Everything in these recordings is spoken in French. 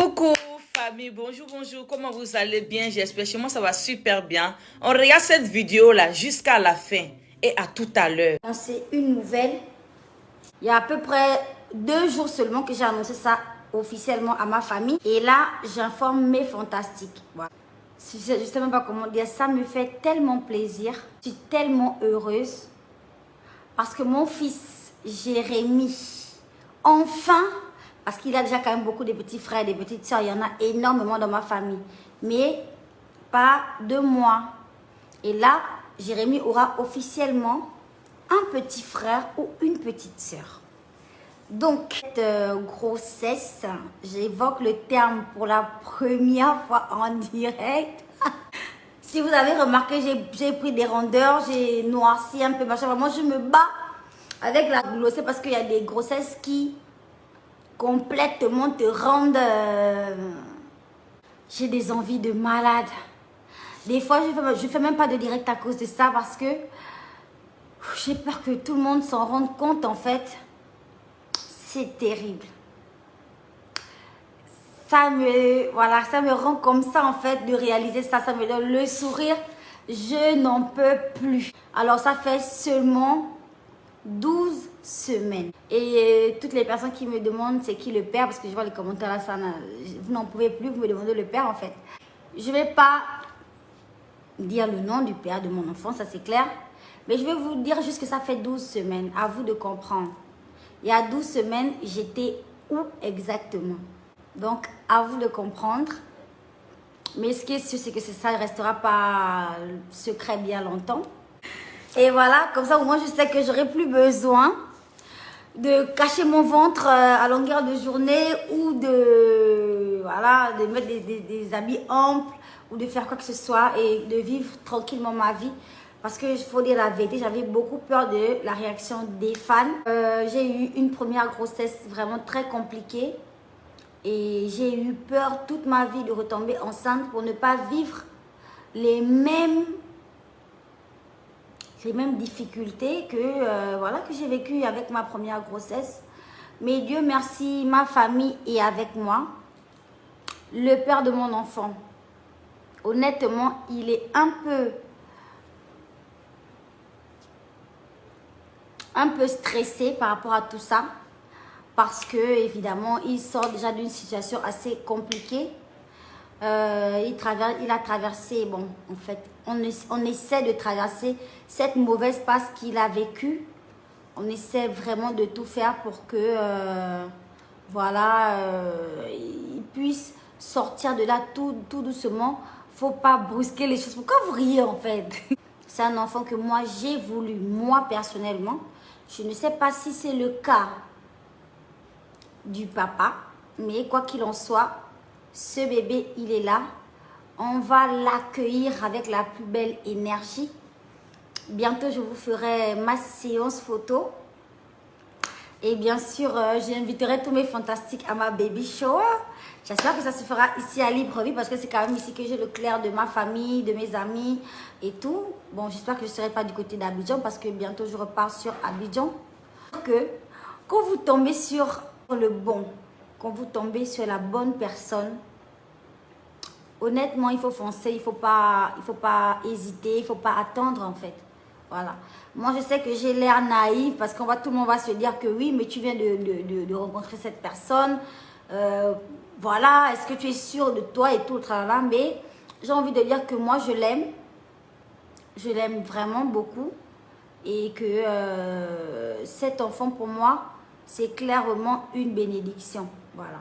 Coucou famille, bonjour, bonjour, comment vous allez bien? J'espère chez moi ça va super bien. On regarde cette vidéo là jusqu'à la fin et à tout à l'heure. C'est une nouvelle. Il y a à peu près 2 jours seulement que j'ai annoncé ça officiellement à ma famille. Et là, j'informe mes fantastiques. Voilà. Je ne sais même pas comment dire. Ça me fait tellement plaisir. Je suis tellement heureuse. Parce que mon fils, Jérémy, enfin, parce qu'il a déjà quand même beaucoup de petits frères et des petites soeurs. Il y en a énormément dans ma famille. Mais pas de moi. Et là, Jérémy aura officiellement un petit frère ou une petite sœur. Donc, cette grossesse, j'évoque le terme pour la première fois en direct. Si vous avez remarqué, j'ai pris des rondeurs, j'ai noirci un peu, machin. Vraiment, je me bats avec la grossesse parce qu'il y a des grossesses qui complètement te rendent... J'ai des envies de malade. Des fois, je fais même pas de direct à cause de ça parce que j'ai peur que tout le monde s'en rende compte en fait. C'est terrible. Ça me rend comme ça en fait de réaliser ça. Ça me donne le sourire. Je n'en peux plus. Alors ça fait seulement 12 semaines. Et toutes les personnes qui me demandent c'est qui le père, parce que je vois les commentaires là, vous n'en pouvez plus, vous me demandez le père en fait. Je ne vais pas dire le nom du père de mon enfant, ça c'est clair. Mais je vais vous dire juste que ça fait 12 semaines. À vous de comprendre. Il y a 12 semaines, j'étais où exactement? Donc, à vous de comprendre. Mais ce qui est sûr, c'est que ça ne restera pas secret bien longtemps. Et voilà, comme ça, au moins, je sais que j'aurai plus besoin de cacher mon ventre à longueur de journée ou de mettre des habits amples ou de faire quoi que ce soit et de vivre tranquillement ma vie. Parce que, il faut dire la vérité, j'avais beaucoup peur de la réaction des fans. J'ai eu une première grossesse vraiment très compliquée. Et j'ai eu peur toute ma vie de retomber enceinte pour ne pas vivre les mêmes difficultés que j'ai vécues avec ma première grossesse. Mais Dieu merci, ma famille est avec moi. Le père de mon enfant, honnêtement, il est un peu stressé par rapport à tout ça. Parce que, évidemment, il sort déjà d'une situation assez compliquée. Il a traversé, bon, en fait, on essaie de traverser cette mauvaise passe qu'il a vécue. On essaie vraiment de tout faire pour que, il puisse sortir de là tout doucement. Faut pas brusquer les choses. Pourquoi vous riez, en fait? C'est un enfant que moi, j'ai voulu, moi, personnellement. Je ne sais pas si c'est le cas du papa, mais quoi qu'il en soit, ce bébé, il est là. On va l'accueillir avec la plus belle énergie. Bientôt, je vous ferai ma séance photo. Et bien sûr, j'inviterai tous mes fantastiques à ma baby shower. J'espère que ça se fera ici à Libreville parce que c'est quand même ici que j'ai le clair de ma famille, de mes amis et tout. Bon, j'espère que je ne serai pas du côté d'Abidjan parce que bientôt, je repars sur Abidjan. Quand vous tombez sur le bon, quand vous tombez sur la bonne personne, honnêtement, il faut foncer, il faut pas hésiter, il faut pas attendre en fait. Voilà. Moi, je sais que j'ai l'air naïve parce tout le monde va se dire que oui, mais tu viens de rencontrer cette personne. Voilà, est-ce que tu es sûr de toi et tout le travail? Mais j'ai envie de dire que moi, je l'aime. Je l'aime vraiment beaucoup. Et que cet enfant, pour moi, c'est clairement une bénédiction. Voilà.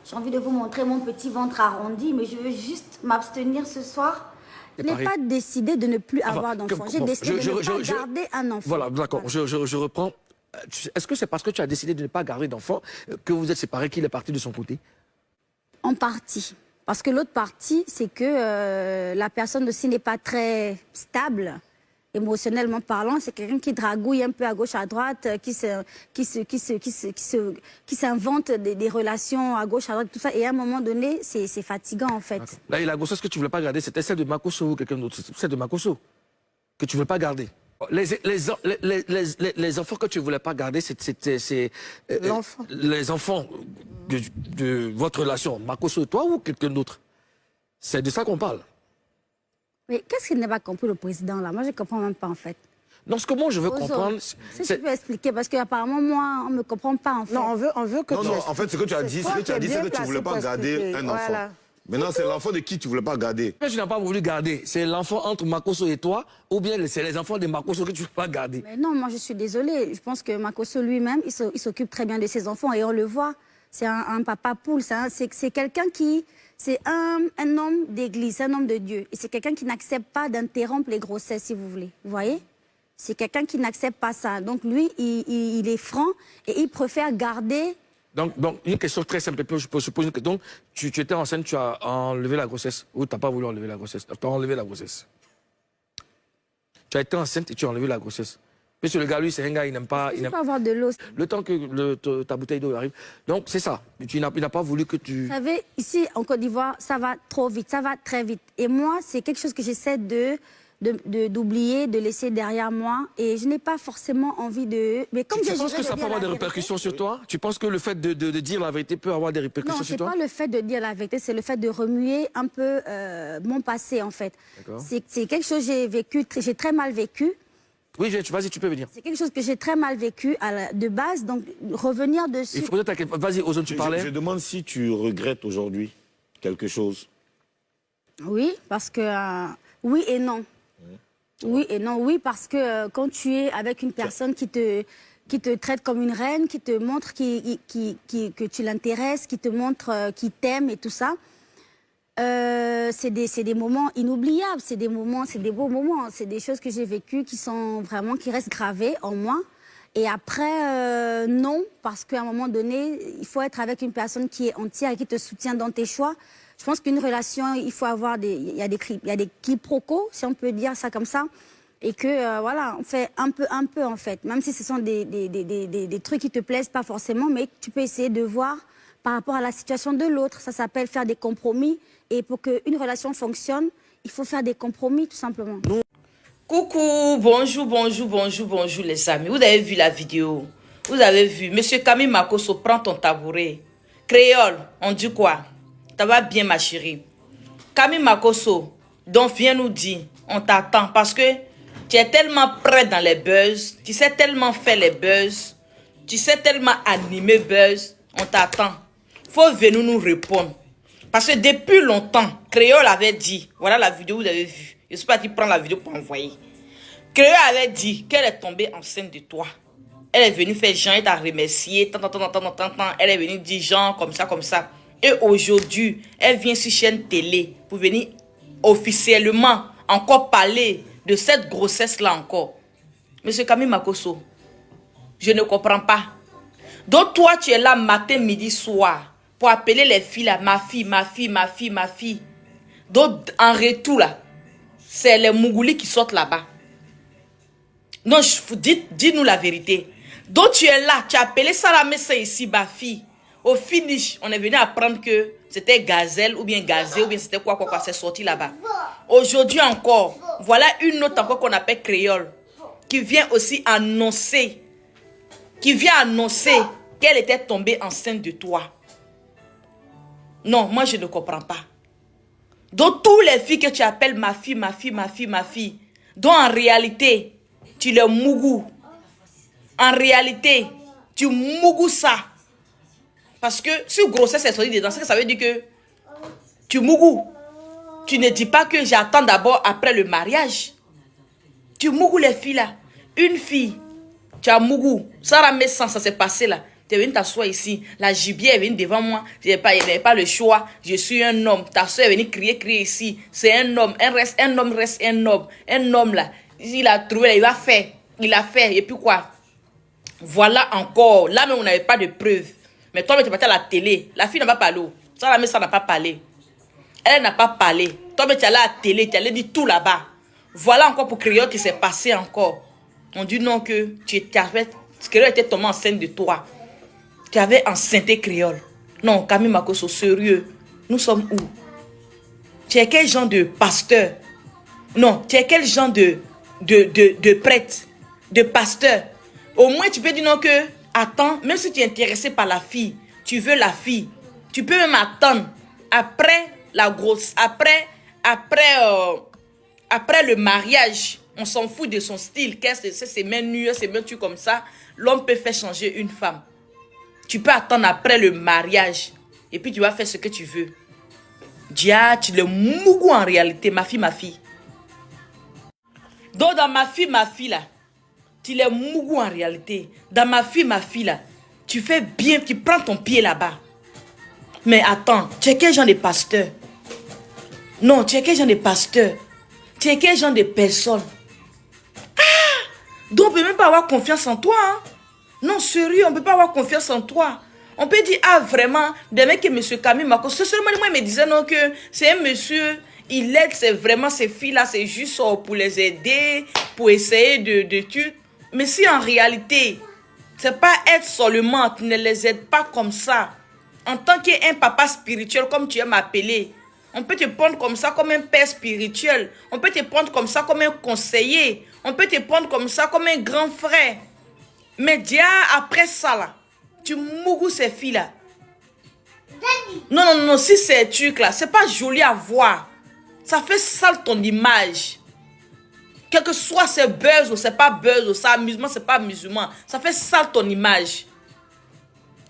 J'ai envie de vous montrer mon petit ventre arrondi, mais je veux juste m'abstenir ce soir. Je n'ai pas décidé de ne plus avoir d'enfant. J'ai décidé de ne pas garder un enfant. Voilà, d'accord. Voilà. Je reprends. Est-ce que c'est parce que tu as décidé de ne pas garder d'enfant que vous êtes séparés, qu'il est parti de son côté? En partie. Parce que l'autre partie, c'est que la personne aussi n'est pas très stable. Émotionnellement parlant, c'est quelqu'un qui dragouille un peu à gauche, à droite, qui s'invente des relations à gauche, à droite, tout ça. Et à un moment donné, c'est fatigant, en fait. Là, la grossesse que tu ne voulais pas garder, c'était celle de Makosso ou quelqu'un d'autre? Celle de Makosso que tu ne veux pas garder? Les enfants que tu ne voulais pas garder, c'était les enfants de votre relation, Makosso et toi ou quelqu'un d'autre? C'est de ça qu'on parle. Mais qu'est-ce qu'il n'a pas compris, le président, là? Moi, je ne comprends même pas, en fait. Non, ce que moi, je veux comprendre... Si tu peux expliquer, parce qu'apparemment, moi, on ne me comprend pas, en fait. Non, on veut que non, en fait, ce que tu as dit, c'est que tu ne voulais pas garder un enfant. Voilà. Maintenant, c'est l'enfant de qui tu ne voulais pas garder. Tu n'as pas voulu garder. C'est l'enfant entre Makosso et toi, ou bien c'est les enfants de Makosso que tu ne veux pas garder. Mais non, moi, je suis désolée. Je pense que Makosso lui-même, il s'occupe très bien de ses enfants, et on le voit. C'est un papa poule. C'est quelqu'un qui... C'est un homme d'église, un homme de Dieu. Et c'est quelqu'un qui n'accepte pas d'interrompre les grossesses, si vous voulez. Vous voyez? C'est quelqu'un qui n'accepte pas ça. Donc, lui, il est franc et il préfère garder... Donc, une question très simple. Je pose une question. Donc, tu étais enceinte, tu as enlevé la grossesse. Ou tu n'as pas voulu enlever la grossesse? Tu as enlevé la grossesse. Tu as été enceinte et tu as enlevé la grossesse. Parce que le gars, lui, c'est un gars, il n'aime pas... Il peut avoir de l'eau. Le temps que ta bouteille d'eau arrive. Donc, c'est ça. Il n'a pas voulu que tu... Vous savez, ici, en Côte d'Ivoire, ça va trop vite, ça va très vite. Et moi, c'est quelque chose que j'essaie d'oublier, de laisser derrière moi. Et je n'ai pas forcément envie de... Mais comme tu penses que ça peut avoir des répercussions sur toi? Tu penses que le fait de dire la vérité peut avoir des répercussions sur toi? Non, c'est pas le fait de dire la vérité, c'est le fait de remuer un peu mon passé, en fait. C'est quelque chose que j'ai vécu, j'ai très mal vécu. Oui, vas-y, tu peux venir. C'est quelque chose que j'ai très mal vécu de base, donc revenir dessus... Il faut peut-être... Vas-y, Ozone, tu parlais. Je demande si tu regrettes aujourd'hui quelque chose. Oui, parce que... oui et non. Oui et non. Oui, parce que quand tu es avec une personne qui te traite comme une reine, qui te montre que tu l'intéresses, qui te montre qu'il t'aime et tout ça, c'est des moments inoubliables, c'est des beaux moments, c'est des choses que j'ai vécues qui restent gravées en moi. Et après, non, parce qu'à un moment donné, il faut être avec une personne qui est entière et qui te soutient dans tes choix. Je pense qu'une relation, il faut avoir il y a des quiproquos, si on peut dire ça comme ça. Et que, voilà, on fait un peu, en fait. Même si ce sont des trucs qui te plaisent pas forcément, mais tu peux essayer de voir par rapport à la situation de l'autre. Ça s'appelle faire des compromis. Et pour qu'une relation fonctionne, il faut faire des compromis, tout simplement. Coucou, bonjour les amis. Vous avez vu la vidéo? Vous avez vu? Monsieur Camille Makosso, prends ton tabouret. Créole, on dit quoi? Ça va bien, ma chérie. Camille Makosso, donc viens nous dire, on t'attend parce que tu es tellement prêt dans les buzz, tu sais tellement faire les buzz, tu sais tellement animer buzz, on t'attend. Faut venir nous répondre. Parce que depuis longtemps, Créole avait dit, voilà la vidéo vous avez vue. Je ne sais pas qui prend la vidéo pour envoyer. Créole avait dit qu'elle est tombée enceinte de toi. Elle est venue faire Jean et t'a remercié, elle est venue dire Jean comme ça. Et aujourd'hui, elle vient sur chaîne télé pour venir officiellement encore parler de cette grossesse-là encore. Monsieur Camille Makosso, je ne comprends pas. Donc toi, tu es là matin, midi, soir pour appeler les filles là, ma fille. Donc en retour là, c'est les Mougoulis qui sortent là-bas. Non, dis-nous la vérité. Donc tu es là, tu as appelé Sarah Messa ici, ma fille. Au finish, on est venu apprendre que c'était Gazelle ou bien Gazé ou bien c'était quoi, c'est sorti là-bas. Aujourd'hui encore, voilà une autre encore qu'on appelle Créole qui vient aussi annoncer, qu'elle était tombée enceinte de toi. Non, moi je ne comprends pas. Donc tous les filles que tu appelles ma fille, donc en réalité, tu les mougou. En réalité, tu mougou ça. Parce que si grossesse est sortie dedans, ça veut dire que tu mougou. Tu ne dis pas que j'attends d'abord après le mariage. Tu mougou les filles là. Une fille, tu as mougou. Sarah Messan, ça s'est passé là. Tu es venu t'asseoir ici. La gibier est venue devant moi. Je n'avais pas le choix. Je suis un homme. Ta soeur est venue crier ici. C'est un homme. Un homme reste un homme. Un homme là. Il a trouvé, il a fait. Il a fait. Et puis quoi? Voilà encore. Là même on n'avait pas de preuves. Mais toi, tu es parti à la télé. La fille n'a pas parlé. Sarah Messan n'a pas parlé. Elle n'a pas parlé. Toi, tu es allé à la télé. Tu allé dire tout là-bas. Voilà encore pour Créole qui s'est passé encore. On dit non que Créole était tombé enceinte de toi. Tu avais enceinté Créole. Non, Camille Makosso, sérieux. Nous sommes où? Tu es quel genre de pasteur? Non, tu es quel genre de de prêtre, de pasteur. Au moins, tu peux dire non que, attends, même si tu es intéressé par la fille, tu veux la fille, tu peux même attendre après la grosse, après le mariage. On s'en fout de son style, qu'est-ce que c'est, ses mains nues, ses mains tues comme ça. L'homme peut faire changer une femme. Tu peux attendre après le mariage. Et puis tu vas faire ce que tu veux. Dia, tu le mougou en réalité, ma fille. Donc dans ma fille là, tu le mougou en réalité. Dans ma fille là, tu fais bien, tu prends ton pied là-bas. Mais attends, tu es quel genre de pasteur? Non, tu es quel genre de pasteur? Tu es quel genre de personne? Donc, on ne peut même pas avoir confiance en toi. Hein? Non, sérieux, on ne peut pas avoir confiance en toi. On peut dire, ah, vraiment, demain que M. Camille Makosso, c'est seulement moi, il me disait, non, que c'est un monsieur, il aide, c'est vraiment ces filles-là, c'est juste pour les aider, pour essayer de tuer. Mais si en réalité, c'est pas être seulement, tu ne les aides pas comme ça. En tant qu'un papa spirituel, comme tu aimes m'appeler, on peut te prendre comme ça comme un père spirituel. On peut te prendre comme ça comme un conseiller. On peut te prendre comme ça comme un grand frère. Mais déjà, après ça, là, tu mougous ces filles-là. Non, si c'est truc là, c'est pas joli à voir. Ça fait sale ton image. Quel que soit c'est buzz ou c'est pas buzz ou c'est amusement, c'est pas amusement. Ça fait sale ton image.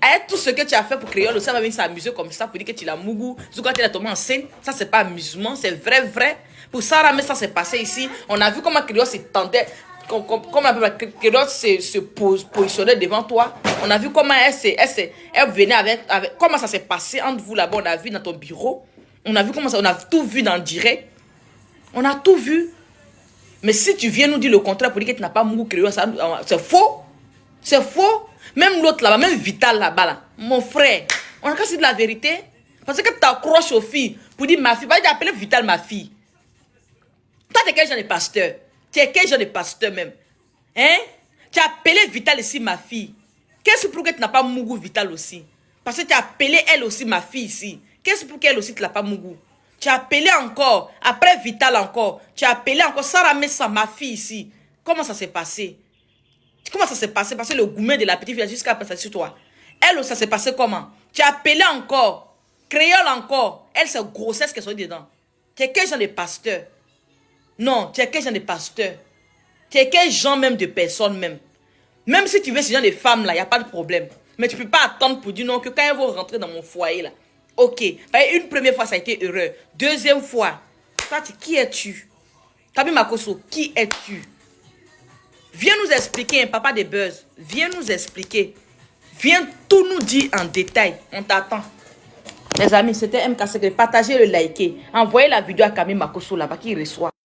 Avec tout ce que tu as fait pour Créole, ça va venir s'amuser comme ça pour dire que tu l'as mougou. Surtout quand tu es tombé enceinte, ça c'est pas amusement, c'est vrai. Pour Sarah, mais ça s'est passé ici. On a vu comment Créole s'étendait, comment Créole se positionnait devant toi. On a vu comment elle venait avec comment ça s'est passé entre vous là-bas. On a vu dans ton bureau. On a vu comment ça, on a tout vu dans le direct. On a tout vu. Mais si tu viens nous dire le contraire pour dire que tu n'as pas mougou Créole, c'est faux. C'est faux. Même l'autre là-bas, même Vital là-bas, là, mon frère, on a qu'à dire la vérité. Parce que tu t'accroches aux filles pour dire ma fille. Bah, appeler Vital ma fille. Toi, tu es quel genre de pasteur? Tu es quel genre de pasteur même? Hein? Tu as appelé Vital ici ma fille. Qu'est-ce pour que tu n'as pas mougou Vital aussi? Parce que tu as appelé elle aussi ma fille ici. Qu'est-ce pour qu'elle aussi tu l'as pas mougou? Tu as appelé encore, après Vital encore. Tu as appelé encore Sarah Messa ma fille ici. Comment ça s'est passé? Comment ça s'est passé? Parce que le gourmet de la petite fille jusqu'à passer sur toi. Elle, ça s'est passé comment? Tu as appelé encore. Créole encore. Elle, c'est grossesse qu'elle soit dedans. Tu es quel genre de pasteur? Non, tu es quel genre de pasteur? Tu es quel genre même de personne même? Même si tu veux ce genre de femme là, il n'y a pas de problème. Mais tu ne peux pas attendre pour dire non que quand elles vont rentrer dans mon foyer là. Ok. Une première fois, ça a été heureux. Deuxième fois, toi, qui es-tu? Camille Makosso, qui es-tu? Viens nous expliquer, un papa de buzz. Viens nous expliquer. Viens tout nous dire en détail. On t'attend. Les amis, c'était MK Secret. Partagez le liker. Envoyez la vidéo à Camille Makosso là-bas qui reçoit.